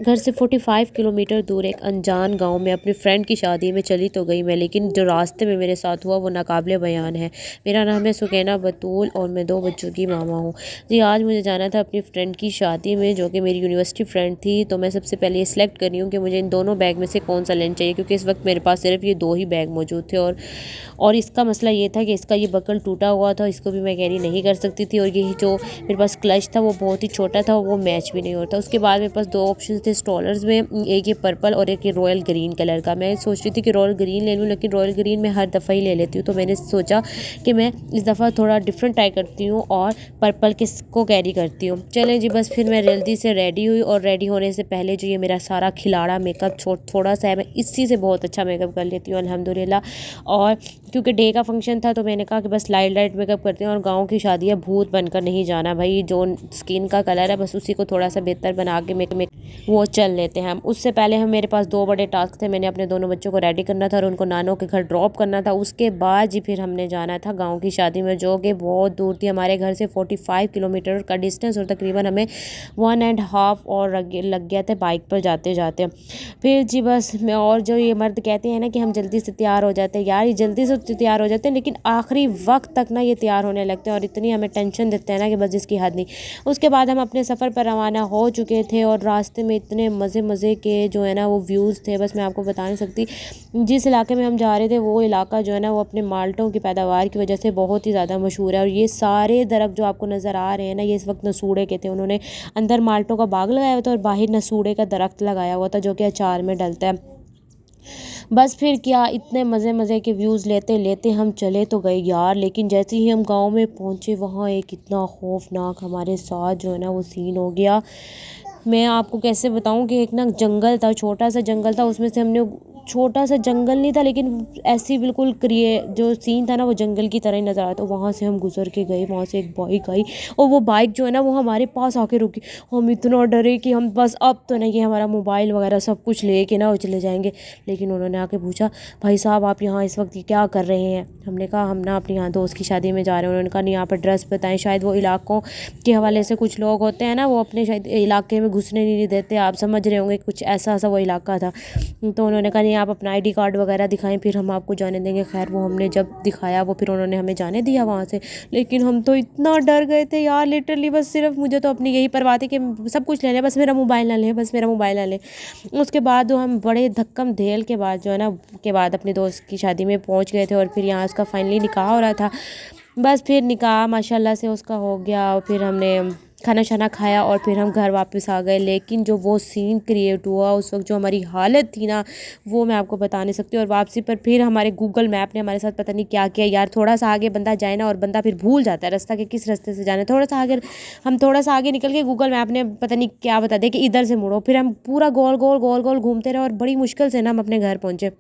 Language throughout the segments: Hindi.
घर से 45 किलोमीटर दूर एक अनजान गांव में अपनी फ्रेंड की शादी में चली तो गई मैं, लेकिन जो रास्ते में मेरे साथ हुआ वो नाकाबिले बयान है। मेरा नाम है सुकैना बतूल और मैं 2 बच्चों की मामा हूँ। जी, आज मुझे जाना था अपनी फ्रेंड की शादी में, जो कि मेरी यूनिवर्सिटी फ्रेंड थी। तो मैं सबसे पहले ये सिलेक्ट कर रही हूँ कि मुझे इन दोनों बैग में से कौन सा लेना चाहिए, क्योंकि इस वक्त मेरे पास सिर्फ ये 2 ही बैग मौजूद थे। और इसका मसला ये था कि इसका ये बकल टूटा हुआ था, इसको भी मैं कैरी नहीं कर सकती थी। और ये जो मेरे पास क्लच था वो बहुत ही छोटा था, वो मैच भी नहीं होता। उसके बाद मेरे पास 2 ऑप्शन थे स्ट्रॉलर्स में, एक ये पर्पल और एक ये रॉयल ग्रीन कलर का। मैं सोच रही थी कि रॉयल ग्रीन ले लूँ, लेकिन रॉयल ग्रीन मैं हर दफ़ा ही ले लेती हूँ। तो मैंने सोचा कि मैं इस दफ़ा थोड़ा डिफरेंट ट्राई करती हूँ और पर्पल को कैरी करती हूँ। चलें जी, बस फिर मैं जल्दी से रेडी हुई। और रेडी होने से पहले जो ये मेरा सारा खिलाड़ा मेकअप थोड़ा सा है, मैं इसी से बहुत अच्छा मेकअप कर लेती हूँ अल्हम्दुलिल्लाह। और क्योंकि डे का फंक्शन था तो मैंने कहा कि बस लाइट लाइट मेकअप करते हैं, और गाँव की शादी है, भूत बनकर नहीं जाना भाई। जो स्किन का कलर है बस उसी को थोड़ा सा बेहतर बना के वो चल लेते हैं हम। उससे पहले मेरे पास 2 बड़े टास्क थे। मैंने अपने दोनों बच्चों को रेडी करना था और उनको नानों के घर ड्रॉप करना था। उसके बाद जी फिर हमने जाना था गांव की शादी में, जो कि बहुत दूर थी। हमारे घर से 45 किलोमीटर का डिस्टेंस और तकरीबन हमें 1.5 और लग गया था बाइक पर जाते जाते। फिर जी बस मैं, और जो ये मर्द कहते हैं ना कि हम जल्दी से तैयार हो जाते हैं, यार ये जल्दी से तैयार हो जाते हैं, लेकिन आखिरी वक्त तक ना ये तैयार होने लगते हैं और इतनी हमें टेंशन देते हैं ना कि बस जिसकी हद नहीं। उसके बाद हम अपने सफ़र पर रवाना हो चुके थे और रास्ते में इतने मज़े मज़े के जो है ना वो व्यूज़ थे, बस मैं आपको बता नहीं सकती। जिस इलाके में हम जा रहे थे वो इलाका जो है ना वो अपने माल्टों की पैदावार की वजह से बहुत ही ज़्यादा मशहूर है। और ये सारे दरख्त जो आपको नज़र आ रहे हैं ना, ये इस वक्त नसूड़े के थे। उन्होंने अंदर माल्टों का बाग लगाया हुआ था और बाहर नसूड़े का दरख्त लगाया हुआ था, जो कि अचार में डलता है। बस फिर क्या, इतने मज़े मज़े के व्यूज़ लेते लेते हम चले तो गए यार, लेकिन जैसे ही हम गांव में पहुंचे वहाँ एक इतना खौफनाक हमारे साथ जो है ना वो सीन हो गया। मैं आपको कैसे बताऊं कि एक ना जंगल था, छोटा सा जंगल था, उसमें से हमने, छोटा सा जंगल नहीं था लेकिन ऐसी बिल्कुल जो सीन था ना वो जंगल की तरह ही नज़र आया। तो वहाँ से हम गुजर के गए, वहाँ से एक बाइक आई और वो बाइक जो है ना वो हमारे पास आके रुकी। हम इतना डरे कि हम बस अब तो नहीं, हमारा मोबाइल वगैरह सब कुछ लेके ना वो चले जाएंगे। लेकिन उन्होंने आके पूछा, भाई साहब आप यहाँ इस वक्त क्या कर रहे हैं? हमने कहा हम ना अपनी यहाँ दोस्त की शादी में जा रहे हैं। उन्होंने कहा नहीं, यहाँ पर ड्रेस बताएं। शायद वो इलाकों के हवाले से कुछ लोग होते हैं ना, वो अपने शायद इलाके में घुसने नहीं देते, आप समझ रहे होंगे, कुछ ऐसा वो इलाका था। तो उन्होंने कहा नहीं आप अपना आईडी कार्ड वगैरह दिखाएं, फिर हम आपको जाने देंगे। खैर वो हमने जब दिखाया वो फिर उन्होंने हमें जाने दिया वहाँ से। लेकिन हम तो इतना डर गए थे यार, लिटरली बस सिर्फ मुझे तो अपनी यही परवाह थी कि सब कुछ ले लें, बस मेरा मोबाइल ना लें, बस मेरा मोबाइल ना लें। उसके बाद हम बड़े धक्कम धेल के बाद जो है ना के बाद अपने दोस्त की शादी में पहुँच गए थे। और फिर यहाँ उसका फाइनली निकाह हो रहा था। बस फिर निकाह माशाल्लाह से उसका हो गया और फिर हमने खाना शाना खाया और फिर हम घर वापस आ गए। लेकिन जो वो सीन क्रिएट हुआ उस वक्त, जो हमारी हालत थी ना, वो मैं आपको बता नहीं सकती। और वापसी पर फिर हमारे गूगल मैप ने हमारे साथ पता नहीं क्या किया यार। थोड़ा सा आगे बंदा जाए ना और बंदा फिर भूल जाता है रास्ता, कि किस रास्ते से जाना है। थोड़ा सा आगे निकल के गूगल मैप ने पता नहीं क्या बता दिया कि इधर से मुड़ो। फिर हम पूरा गोल गोल घूमते रहे और बड़ी मुश्किल से ना हम अपने घर पहुँचे।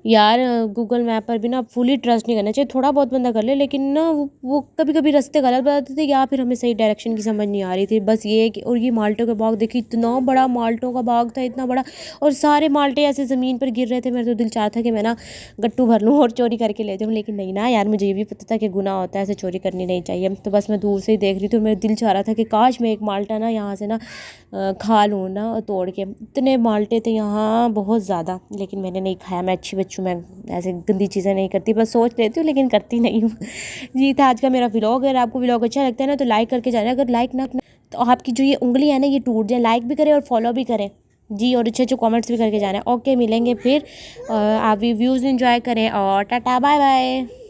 यार गूगल मैप पर भी ना फुली ट्रस्ट नहीं करना चाहिए, थोड़ा बहुत बंदा कर ले, लेकिन ना वो कभी कभी रास्ते गलत बताते थे या फिर हमें सही डायरेक्शन की समझ नहीं आ रही थी। बस ये कि, और ये माल्टों का बाग देखिए, इतना बड़ा माल्टों का बाग था, इतना बड़ा, और सारे माल्टे ऐसे ज़मीन पर गिर रहे थे। मेरा तो दिल चाहता था कि मैं ना गट्टू भर लूँ और चोरी करके ले जाऊँ, लेकिन नहीं ना यार, मुझे ये भी पता था कि गुनाह होता है, ऐसे चोरी करनी नहीं चाहिए। तो बस मैं दूर से ही देख रही थी और मेरा दिल चाह रहा था कि काश मैं एक माल्टा ना यहाँ से ना खा लूँ ना तोड़ के। इतने माल्टे थे यहाँ बहुत ज़्यादा, लेकिन मैंने नहीं खाया। मैं अच्छी बच्चू, मैं ऐसे गंदी चीज़ें नहीं करती, बस सोच लेती हूँ लेकिन करती नहीं हूँ। जी था आज का मेरा व्लॉग। अगर आपको व्लॉग अच्छा लगता है ना तो लाइक करके जाना। अगर लाइक ना तो आपकी जो ये उंगली है ना ये टूट जाए। लाइक भी करें और फॉलो भी करें जी, और अच्छे अच्छे कमेंट्स भी करके जाना है। ओके, मिलेंगे फिर। आप व्यूज़ इंजॉय करें और टाटा बाय बाय।